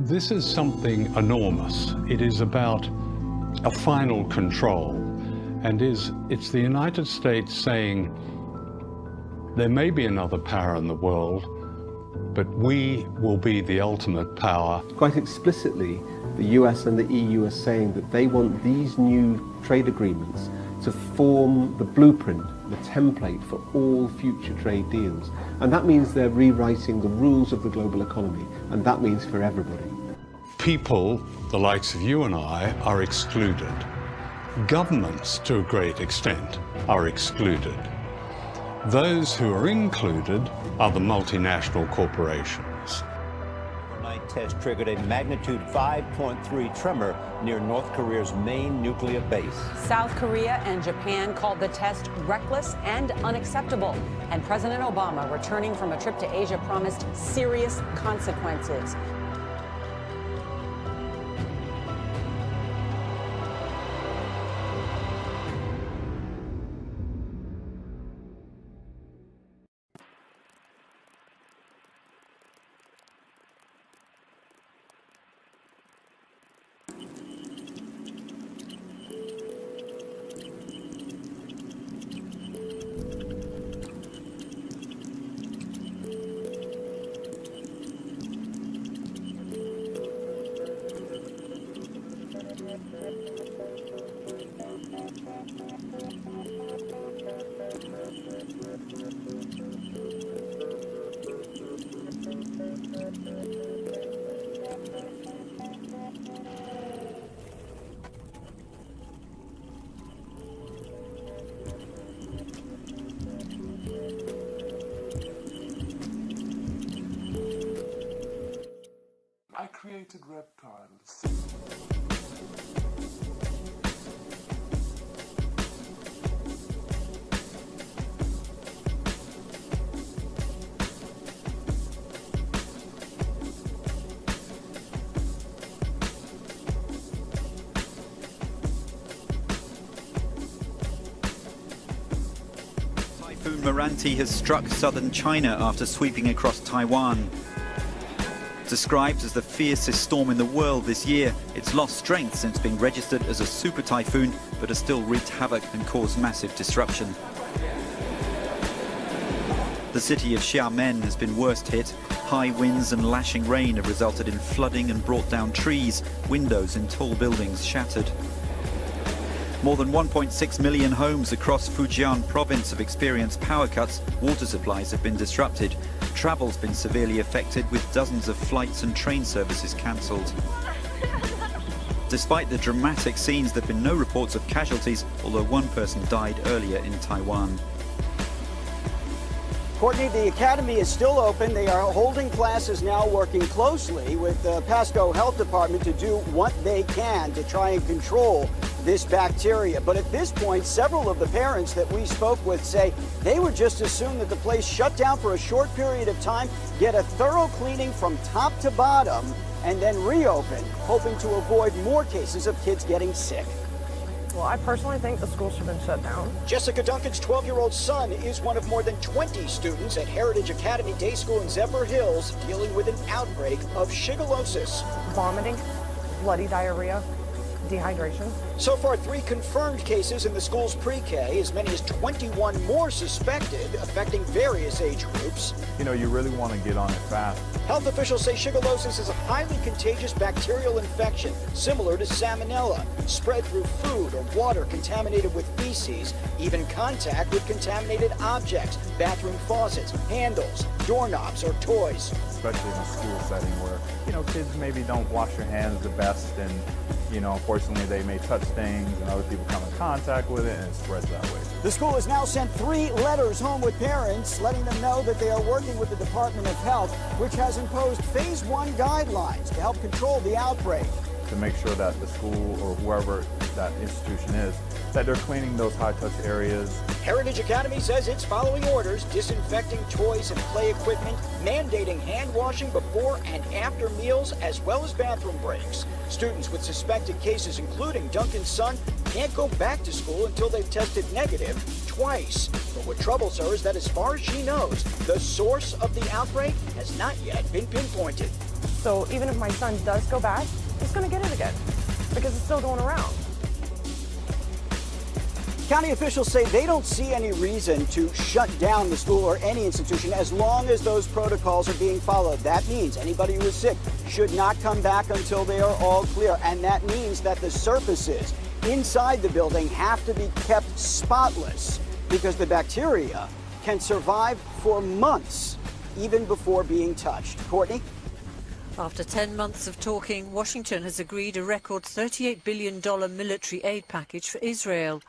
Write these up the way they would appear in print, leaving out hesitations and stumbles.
This is something enormous. It is about a final control, and it's the United States saying there may be another power in the world, but we will be the ultimate power. Quite explicitly, the US and the EU are saying that they want these new trade agreements to form the blueprint, the template for all future trade deals. And that means they're rewriting the rules of the global economy, and that means for everybody. People, the likes of you and I, are excluded. Governments, to a great extent, are excluded. Those who are included are the multinational corporations. Overnight test triggered a magnitude 5.3 tremor near North Korea's main nuclear base. South Korea and Japan called the test reckless and unacceptable. And President Obama, returning from a trip to Asia, promised serious consequences. I created reptiles. Typhoon Meranti has struck southern China after sweeping across Taiwan. Described as the fiercest storm in the world this year, it's lost strength since being registered as a super typhoon, but has still wreaked havoc and caused massive disruption. The city of Xiamen has been worst hit. High winds and lashing rain have resulted in flooding and brought down trees. Windows in tall buildings shattered. More than 1.6 million homes across Fujian province have experienced power cuts. Water supplies have been disrupted. Travel's been severely affected, with dozens of flights and train services cancelled. Despite the dramatic scenes, there have been no reports of casualties, although one person died earlier in Taiwan. Courtney, the academy is still open. They are holding classes now, working closely with the Pasco Health Department to do what they can to try and control this bacteria. But at this point, several of the parents that we spoke with say they would just assume that the place shut down for a short period of time, get a thorough cleaning from top to bottom, and then reopen, hoping to avoid more cases of kids getting sick. Well, I personally think the school should have been shut down. Jessica Duncan's 12-year-old son is one of more than 20 students at Heritage Academy Day School in Zephyr Hills dealing with an outbreak of shigellosis. Vomiting, bloody diarrhea, dehydration. So far, 3 confirmed cases in the school's pre-K, as many as 21 more suspected, affecting various age groups. You know, you really want to get on it fast. Health officials say shigellosis is a highly contagious bacterial infection, similar to salmonella, spread through food or water contaminated with feces, even contact with contaminated objects, bathroom faucets, handles, doorknobs, or toys. Especially in a school setting where, you know, kids maybe don't wash their hands the best, and, you know, unfortunately they may touch things and other people come in contact with it and it spreads that way. The school has now sent 3 letters home with parents, letting them know that they are working with the Department of Health, which has imposed Phase 1 guidelines to help control the outbreak. To make sure that the school or whoever that institution is, that they're cleaning those high-touch areas. Heritage Academy says it's following orders, disinfecting toys and play equipment, mandating hand washing before and after meals, as well as bathroom breaks. Students with suspected cases, including Duncan's son, can't go back to school until they've tested negative twice. But what troubles her is that as far as she knows, the source of the outbreak has not yet been pinpointed. So even if my son does go back, he's going to get it again because it's still going around. County officials say they don't see any reason to shut down the school or any institution as long as those protocols are being followed. That means anybody who is sick should not come back until they are all clear. And that means that the surfaces inside the building have to be kept spotless because the bacteria can survive for months even before being touched. Courtney? After 10 months of talking, Washington has agreed a record $38 billion military aid package for Israel.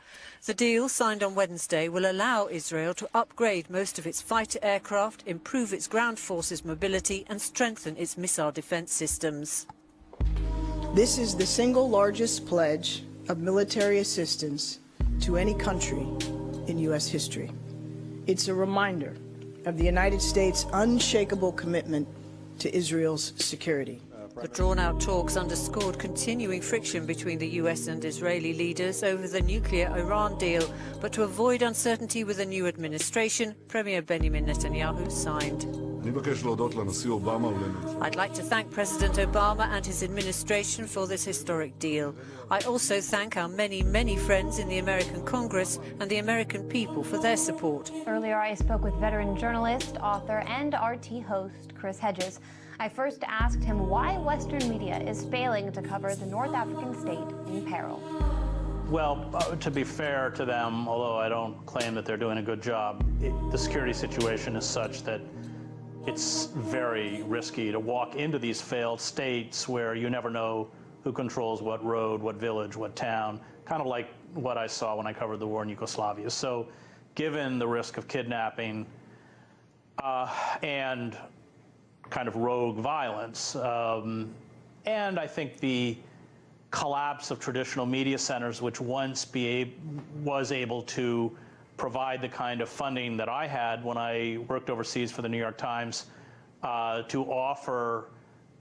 The deal, signed on Wednesday, will allow Israel to upgrade most of its fighter aircraft, improve its ground forces mobility and strengthen its missile defense systems. This is the single largest pledge of military assistance to any country in U.S. history. It's a reminder of the United States' unshakable commitment to Israel's security. The drawn-out talks underscored continuing friction between the US and Israeli leaders over the nuclear Iran deal. But to avoid uncertainty with the new administration, Premier Benjamin Netanyahu signed. I'd like to thank President Obama and his administration for this historic deal. I also thank our many, many friends in the American Congress and the American people for their support. Earlier, I spoke with veteran journalist, author, and RT host Chris Hedges. I first asked him why Western media is failing to cover the North African state in peril. Well, to be fair to them, although I don't claim that they're doing a good job, the security situation is such that it's very risky to walk into these failed states where you never know who controls what road, what village, what town, kind of like what I saw when I covered the war in Yugoslavia. So given the risk of kidnapping and kind of rogue violence, and I think the collapse of traditional media centers, which once was able to provide the kind of funding that I had when I worked overseas for the New York Times, to offer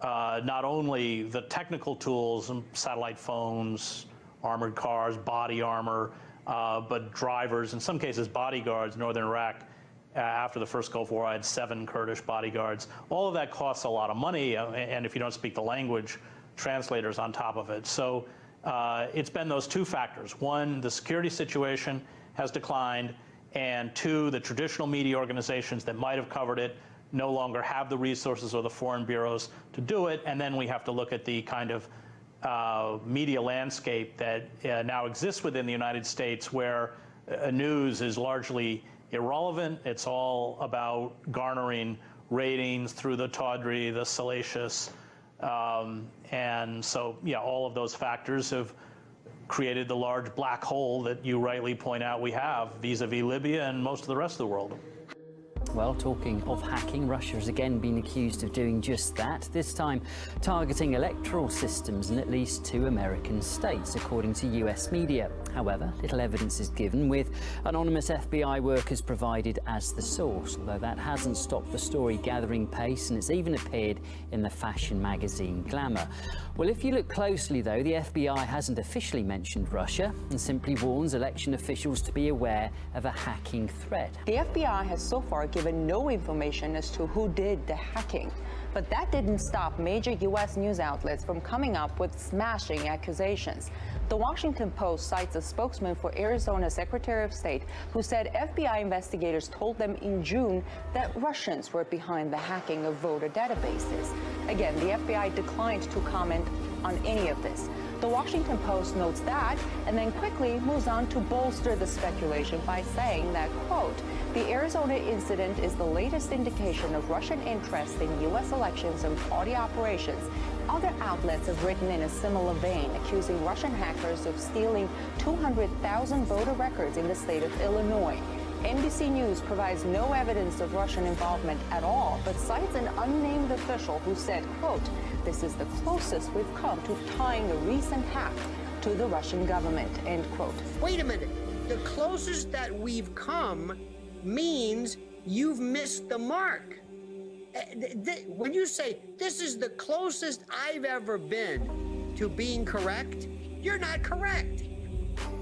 not only the technical tools, satellite phones, armored cars, body armor, but drivers, in some cases bodyguards. Northern Iraq, after the first Gulf War, I had 7 Kurdish bodyguards. All of that costs a lot of money, and if you don't speak the language, translators on top of it. So it's been those two factors. One, the security situation has declined, and 2, the traditional media organizations that might have covered it no longer have the resources or the foreign bureaus to do it. And then we have to look at the kind of media landscape that now exists within the United States, where news is largely irrelevant. It's all about garnering ratings through the tawdry, the salacious. And so, yeah, all of those factors have created the large black hole that you rightly point out we have vis-a-vis Libya and most of the rest of the world. Well, talking of hacking, Russia has again been accused of doing just that, this time targeting electoral systems in at least 2 American states, according to US media. However, little evidence is given, with anonymous FBI workers provided as the source, although that hasn't stopped the story gathering pace, and it's even appeared in the fashion magazine Glamour. Well, if you look closely, though, the FBI hasn't officially mentioned Russia and simply warns election officials to be aware of a hacking threat. The FBI has so far given no information as to who did the hacking. But that didn't stop major U.S. news outlets from coming up with smashing accusations. The Washington Post cites a spokesman for Arizona Secretary of State who said FBI investigators told them in June that Russians were behind the hacking of voter databases. Again, the FBI declined to comment on any of this. The Washington Post notes that and then quickly moves on to bolster the speculation by saying that, quote, the Arizona incident is the latest indication of Russian interest in U.S. elections and party operations. Other outlets have written in a similar vein, accusing Russian hackers of stealing 200,000 voter records in the state of Illinois. NBC News provides no evidence of Russian involvement at all, but cites an unnamed official who said, quote, this is the closest we've come to tying a recent hack to the Russian government, end quote. Wait a minute. The closest that we've come means you've missed the mark. When you say this is the closest I've ever been to being correct, you're not correct.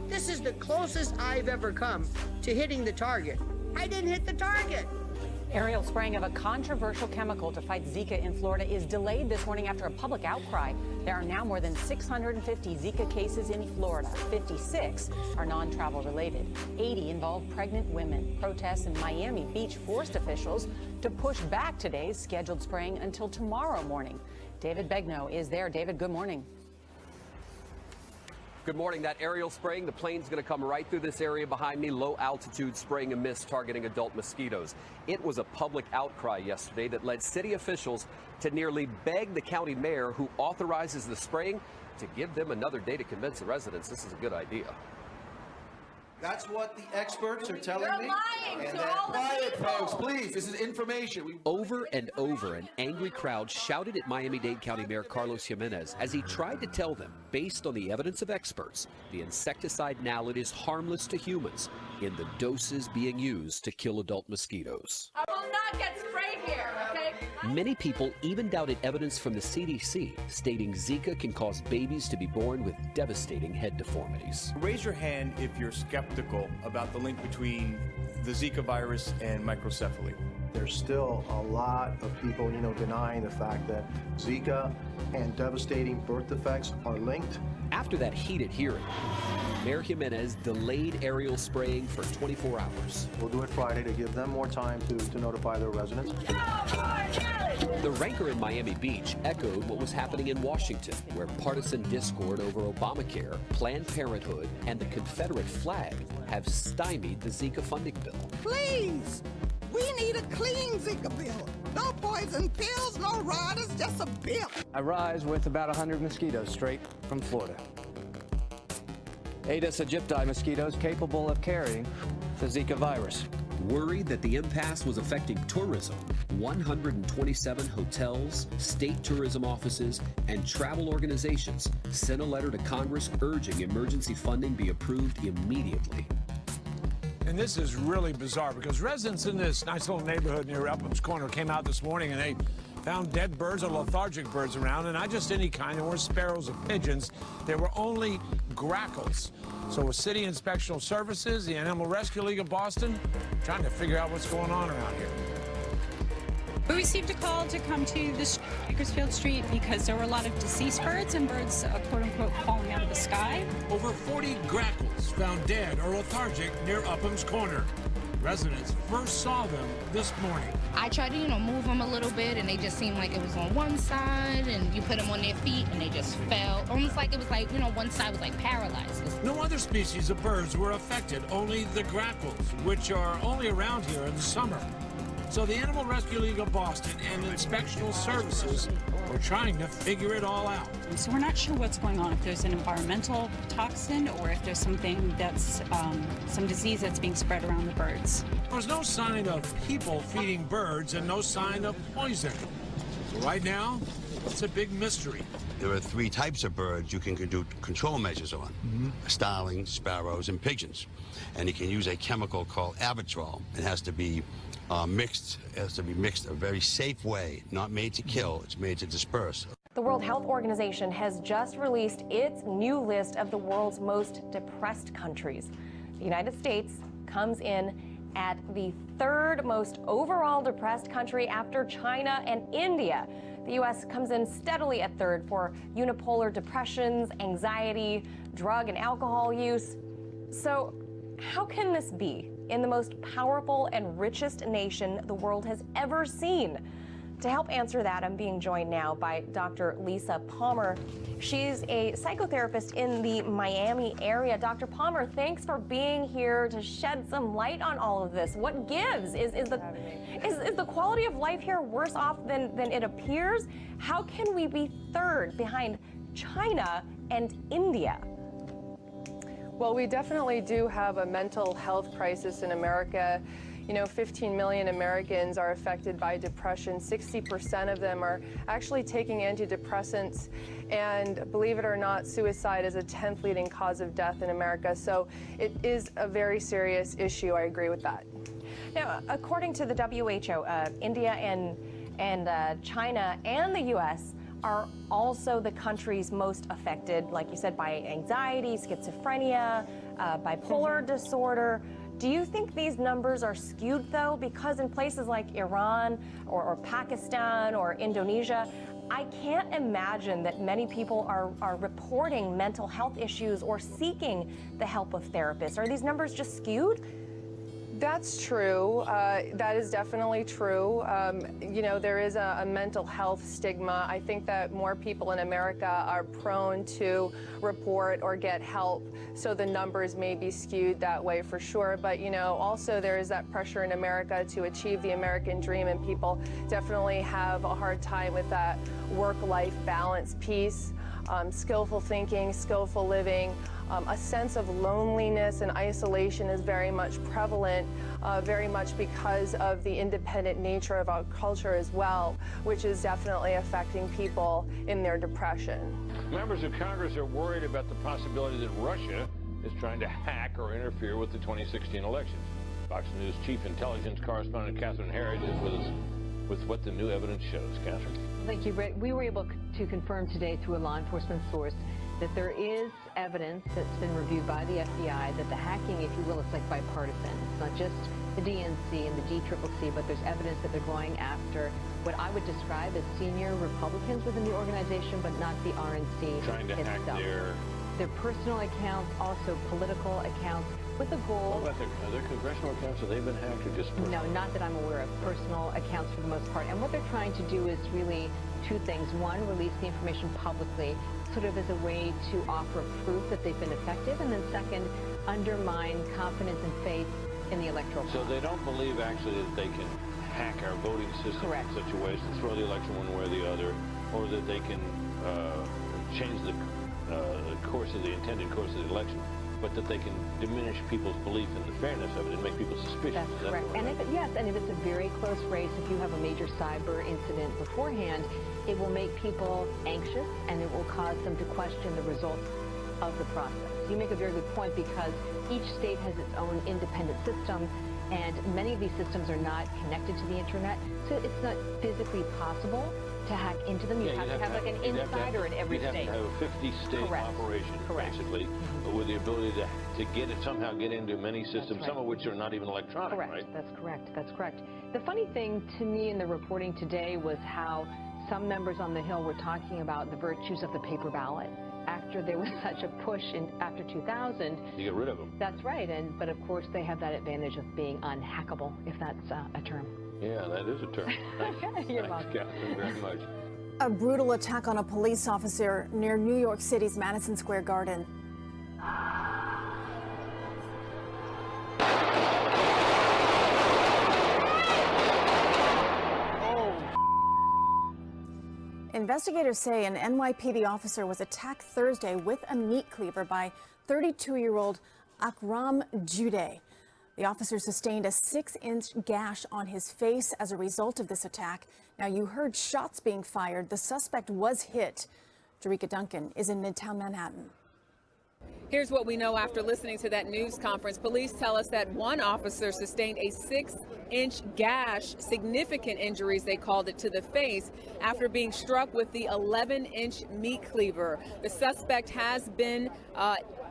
This is the closest I've ever come to hitting the target. I didn't hit the target. Aerial spraying of a controversial chemical to fight Zika in Florida is delayed this morning after a public outcry. There are now more than 650 Zika cases in Florida. 56 are non-travel related. 80 involve pregnant women. Protests in Miami Beach forced officials to push back today's scheduled spraying until tomorrow morning. David Begnaud is there. David, good morning. Good morning. That aerial spraying, the plane's going to come right through this area behind me. Low altitude spraying and mist targeting adult mosquitoes. It was a public outcry yesterday that led city officials to nearly beg the county mayor who authorizes the spraying to give them another day to convince the residents this is a good idea. That's what the experts are telling me. You're lying to all the quiet, people. folks, please. This is information. Over and over, an angry crowd shouted at Miami-Dade County Mayor Carlos Jimenez as he tried to tell them, based on the evidence of experts, the insecticide Naled is harmless to humans in the doses being used to kill adult mosquitoes. I will not get sprayed here, okay? Many people even doubted evidence from the CDC, stating Zika can cause babies to be born with devastating head deformities. Raise your hand if you're skeptical about the link between the Zika virus and microcephaly. There's still a lot of people, denying the fact that Zika and devastating birth defects are linked. After that heated hearing, Mayor Jimenez delayed aerial spraying for 24 hours. We'll do it Friday to give them more time to notify their residents. The rancor in Miami Beach echoed what was happening in Washington, where partisan discord over Obamacare, Planned Parenthood, and the Confederate flag have stymied the Zika funding bill. Please, we need a clean Zika bill. No poison pills, no riders, just a bill. I rise with about 100 mosquitoes straight from Florida. Aedes aegypti mosquitoes capable of carrying the Zika virus. Worried that the impasse was affecting tourism, 127 hotels, state tourism offices, and travel organizations sent a letter to Congress urging emergency funding be approved immediately. And this is really bizarre because residents in this nice little neighborhood near Upham's Corner came out this morning and they found dead birds or lethargic birds around, and not just any kind. There weren't sparrows or pigeons. There were only grackles. So with City Inspectional Services, the Animal Rescue League of Boston, trying to figure out what's going on around here. We received a call to come to this Bakersfield Street because there were a lot of deceased birds and birds, quote-unquote, falling out of the sky. Over 40 grackles found dead or lethargic near Upham's Corner. Residents first saw them this morning. I tried to, move them a little bit, and they just seemed like it was on one side, and you put them on their feet, and they just fell. Almost like it was like, one side was like paralyzed. No other species of birds were affected, only the grackles, which are only around here in the summer. So the Animal Rescue League of Boston and Inspectional Services were trying to figure it all out. So we're not sure what's going on, if there's an environmental toxin or if there's something that's, some disease that's being spread around the birds. There's no sign of people feeding birds and no sign of poison. So right now, it's a big mystery. There are 3 types of birds you can do control measures on. Starlings, sparrows, and pigeons. And you can use a chemical called Avitrol. It has to be mixed a very safe way, not made to kill, it's made to disperse. The World Health Organization has just released its new list of the world's most depressed countries. The United States comes in at the 3rd most overall depressed country after China and India. The U.S. comes in steadily at 3rd for unipolar depressions, anxiety, drug and alcohol use. So how can this be in the most powerful and richest nation the world has ever seen? To help answer that, I'm being joined now by Dr. Lisa Palmer. She's a psychotherapist in the Miami area. Dr. Palmer, thanks for being here to shed some light on all of this. What gives? Is the quality of life here worse off than it appears? How can we be 3rd behind China and India? Well, we definitely do have a mental health crisis in America. 15 million Americans are affected by depression. 60% of them are actually taking antidepressants. And believe it or not, suicide is a 10th leading cause of death in America. So it is a very serious issue. I agree with that. Now, according to the WHO, India and China and the U.S. are also the countries most affected, like you said, by anxiety, schizophrenia, bipolar disorder. Do you think these numbers are skewed, though? Because in places like Iran or Pakistan or Indonesia, I can't imagine that many people are reporting mental health issues or seeking the help of therapists. Are these numbers just skewed? That's true. That is definitely true. You know, there is a mental health stigma. I think that more people in America are prone to report or get help, so the numbers may be skewed that way for sure. But, you know, also there is that pressure in America to achieve the American dream, and people definitely have a hard time with that work-life balance piece. Skillful thinking, skillful living, a sense of loneliness and isolation is very much prevalent, very much because of the independent nature of our culture as well, which is definitely affecting people in their depression. Members of Congress are worried about the possibility that Russia is trying to hack or interfere with the 2016 elections. Fox News chief intelligence correspondent Catherine Herridge is with us with what the new evidence shows. Catherine. Thank you, Brett. We were able to confirm today through a law enforcement source that there is evidence that's been reviewed by the FBI that the hacking, if you will, is like bipartisan. It's not just the DNC and the DCCC, but there's evidence that they're going after what I would describe as senior Republicans within the organization, but not the RNC Trying to hack their personal accounts, also political accounts, with the goal. What about their congressional accounts? Have they been hacked or just personal? No, not that I'm aware of. Personal accounts for the most part. And what they're trying to do is really two things. One, release the information publicly, sort of as a way to offer proof that they've been effective. And then second, undermine confidence and faith in the electoral process. So they don't believe actually that they can hack our voting system in such a way as to throw the election one way or the other, or that they can change the intended course of the election, but that they can diminish people's belief in the fairness of it and make people suspicious. That's correct. And if it's a very close race, if you have a major cyber incident beforehand, it will make people anxious and it will cause them to question the results of the process. You make a very good point, because each state has its own independent system, and many of these systems are not connected to the internet, so it's not physically possible to hack into them. You have to have like an insider in every state. You'd have to have a 50-state operation, basically, with the ability to get it, somehow get into many systems, some of which are not even electronic, right? That's correct. That's correct. The funny thing to me in the reporting today was how some members on the Hill were talking about the virtues of the paper ballot after there was such a push after 2000. You get rid of them. That's right. But of course they have that advantage of being unhackable, if that's a term. Yeah, that is a term. You're welcome. Catherine, very much. A brutal attack on a police officer near New York City's Madison Square Garden. Investigators say an NYPD officer was attacked Thursday with a meat cleaver by 32-year-old Akram Judeh. The officer sustained a 6-inch gash on his face as a result of this attack. Now, you heard shots being fired. The suspect was hit. Jerika Duncan is in Midtown Manhattan. Here's what we know after listening to that news conference. Police tell us that one officer sustained a 6-inch gash, significant injuries, they called it, to the face after being struck with the 11-inch meat cleaver. The suspect has been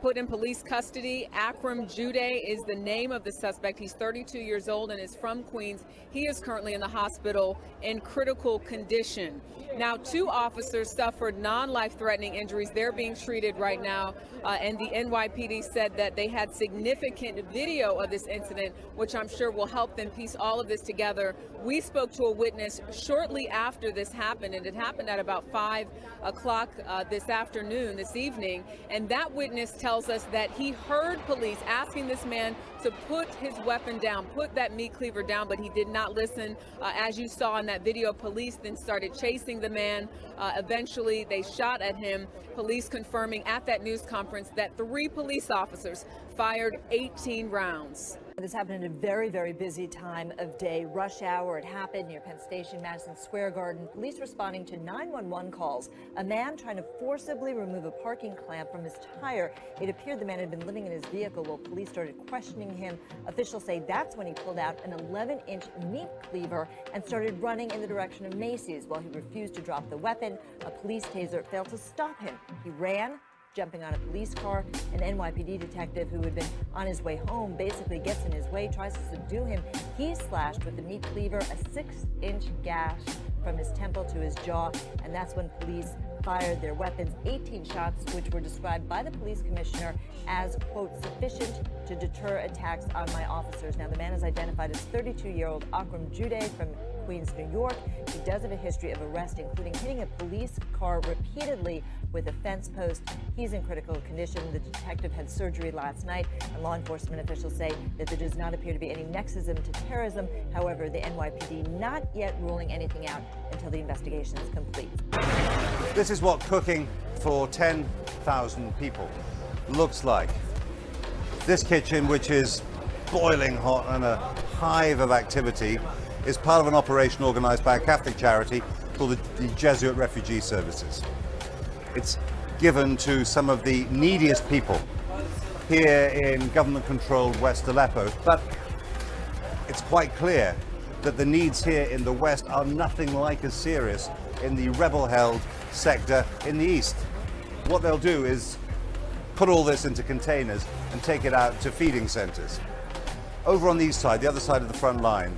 put in police custody. Akram Judeh is the name of the suspect. He's 32 years old and is from Queens. He is currently in the hospital in critical condition. Now, 2 officers suffered non-life-threatening injuries. They're being treated right now, and the NYPD said that they had significant video of this incident, which I'm sure will help them piece all of this together. We spoke to a witness shortly after this happened, and it happened at about 5 o'clock this evening, and that witness tells us that he heard police asking this man to put his weapon down, put that meat cleaver down, but he did not listen. As you saw in that video, police then started chasing the man. Eventually, they shot at him. Police confirming at that news conference that 3 police officers fired 18 rounds. This happened in a very, very busy time of day, rush hour. It happened near Penn Station, Madison Square Garden. Police responding to 911 calls. A man trying to forcibly remove a parking clamp from his tire. It appeared the man had been living in his vehicle while police started questioning him. Officials say that's when he pulled out an 11-inch meat cleaver and started running in the direction of Macy's. While he refused to drop the weapon, a police taser failed to stop him. He ran, jumping on a police car. An NYPD detective who had been on his way home basically gets in his way, tries to subdue him. He's slashed with a meat cleaver, a 6-inch gash from his temple to his jaw, and that's when police fired their weapons, 18 shots, which were described by the police commissioner as, quote, sufficient to deter attacks on my officers. Now, the man is identified as 32-year-old Akram Jude from Queens, New York. He does have a history of arrest, including hitting a police car repeatedly with a fence post. He's in critical condition. The detective had surgery last night, and law enforcement officials say that there does not appear to be any nexus to terrorism. However, the NYPD not yet ruling anything out until the investigation is complete. This is what cooking for 10,000 people looks like. This kitchen, which is boiling hot and a hive of activity, is part of an operation organized by a Catholic charity called the Jesuit Refugee Services. It's given to some of the neediest people here in government-controlled West Aleppo, but it's quite clear that the needs here in the West are nothing like as serious in the rebel-held sector in the East. What they'll do is put all this into containers and take it out to feeding centers. Over on the east side, the other side of the front line,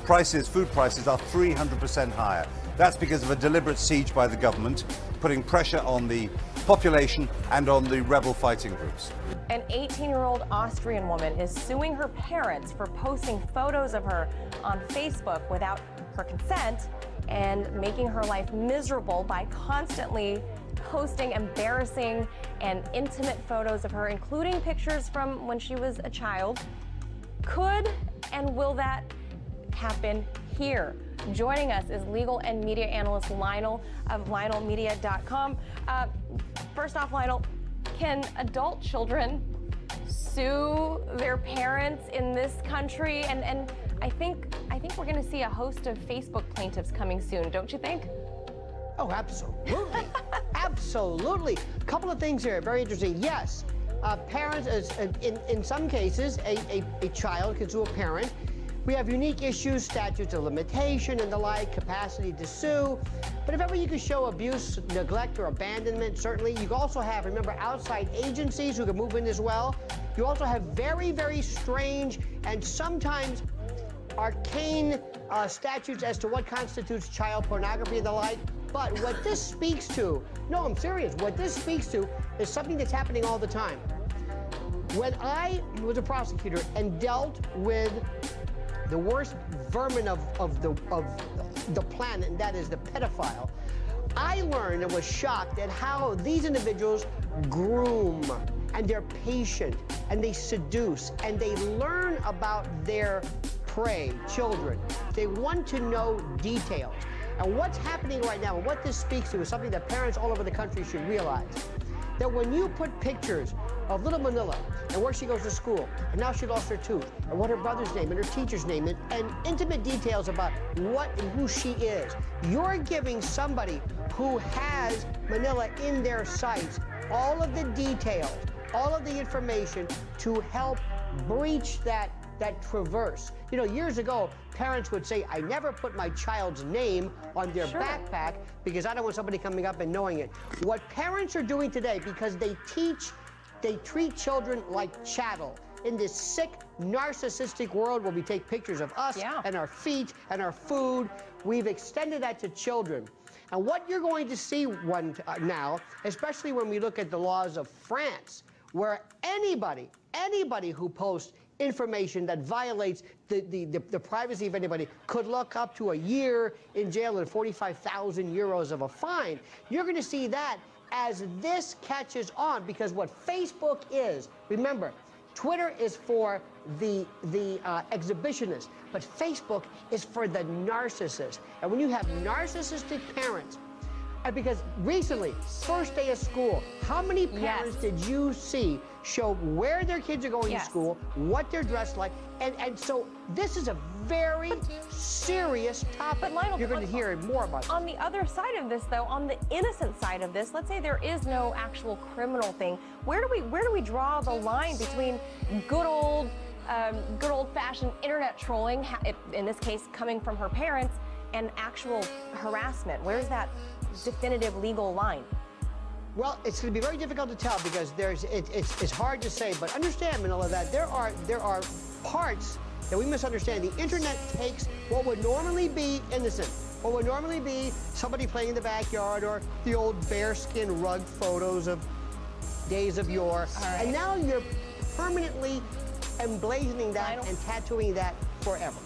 food prices are 300% higher. That's because of a deliberate siege by the government, putting pressure on the population and on the rebel fighting groups. An 18-year-old Austrian woman is suing her parents for posting photos of her on Facebook without her consent and making her life miserable by constantly posting embarrassing and intimate photos of her, including pictures from when she was a child. Could and will that happen here? Joining us is legal and media analyst Lionel of LionelMedia.com. First off, Lionel, can adult children sue their parents in this country? And I think we're going to see a host of Facebook plaintiffs coming soon, don't you think? Oh, absolutely. Absolutely. A couple of things here, very interesting. Yes, parents, in some cases, a child can sue a parent. We have unique issues, statutes of limitation and the like, capacity to sue. But if ever you can show abuse, neglect, or abandonment, certainly. You also have, remember, outside agencies who can move in as well. You also have very, very strange and sometimes arcane statutes as to what constitutes child pornography and the like. But what this speaks to, no, I'm serious, what this speaks to is something that's happening all the time. When I was a prosecutor and dealt with the worst vermin of the planet, and that is the pedophile, I learned and was shocked at how these individuals groom, and they're patient, and they seduce, and they learn about their prey, children. They want to know details. And what's happening right now, and what this speaks to, is something that parents all over the country should realize. That when you put pictures of little Manila and where she goes to school, and now she lost her tooth, and what her brother's name and her teacher's name, and intimate details about what and who she is, you're giving somebody who has Manila in their sights all of the details, all of the information to help breach that traverse. You know, years ago, parents would say, I never put my child's name on their backpack because I don't want somebody coming up and knowing it. What parents are doing today, because they treat children like chattel in this sick, narcissistic world where we take pictures of us and our feet and our food. We've extended that to children. And what you're going to see now, especially when we look at the laws of France, where anybody who posts information that violates the privacy of anybody could look up to a year in jail and 45,000 euros of a fine. You're going to see that as this catches on, because what Facebook is, remember, Twitter is for the exhibitionist, but Facebook is for the narcissist. And when you have narcissistic parents, and because recently, first day of school, how many parents did you see show where their kids are going to school, what they're dressed like, and so this is a very serious topic. But Lionel, you're going to hear more about this. On the other side of this, though, on the innocent side of this, let's say there is no actual criminal thing. Where do we draw the line between good old-fashioned internet trolling, in this case coming from her parents, and actual harassment? Where's that definitive legal line? Well, it's going to be very difficult to tell because it's hard to say, but understand, Manila, that there are parts that we misunderstand. The internet takes what would normally be innocent, what would normally be somebody playing in the backyard or the old bearskin rug photos of days of yore, and now you're permanently emblazoning that and tattooing that forever.